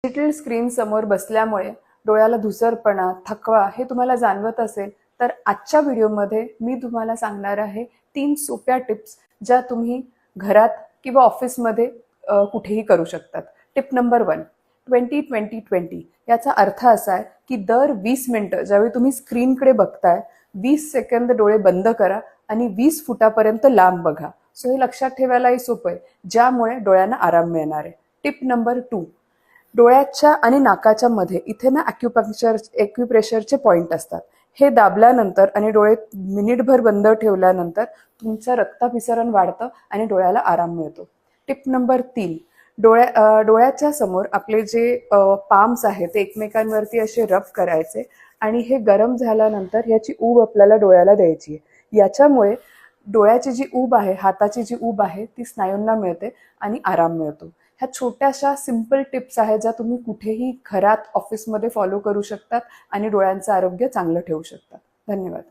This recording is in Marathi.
डिजिटल स्क्रीन समोर बसल्यामुळे डोळ्याला धुसरपणा, थकवा हे तुम्हाला जाणवत असेल तर आजच्या व्हिडिओमध्ये मी तुम्हाला सांगणार आहे 3 सोप्या टिप्स ज्या तुम्ही घरात किंवा ऑफिसमध्ये कुठेही करू शकतात. टिप नंबर 1, 20-20-20 याचा अर्थ असा आहे की दर 20 मिनिटं ज्यावेळी तुम्ही स्क्रीनकडे बघताय 20 सेकंद डोळे बंद करा आणि 20 फुटापर्यंत लांब बघा. सो हे लक्षात ठेवायलाही सोपं आहे, ज्यामुळे डोळ्यांना आराम मिळणार आहे. टिप नंबर 2, डोळ्याच्या आणि नाकाच्या मध्ये इथे ना ॲक्युप्रेशरचे पॉइंट असतात. हे दाबल्यानंतर आणि डोळे मिनिटभर बंद ठेवल्यानंतर तुमचं रक्ताभिसरण वाढतं आणि डोळ्याला आराम मिळतो. टिप नंबर 3, डोळ्याच्या समोर आपले जे पाम्स आहेत ते एकमेकांवरती असे रब करायचे आणि हे गरम झाल्यानंतर ह्याची ऊब आपल्याला डोळ्याला द्यायची आहे. याच्यामुळे डोळ्याची जी ऊब आहे, हाताची जी ऊब आहे ती स्नायूंना मिळते आणि आराम मिळतो. ह्या छोट्याशा सिंपल टिप्स आहेत ज्या तुम्ही कुठेही घरात, ऑफिसमध्ये फॉलो करू शकतात आणि डोळ्यांचं आरोग्य चांगलं ठेवू शकतात. धन्यवाद.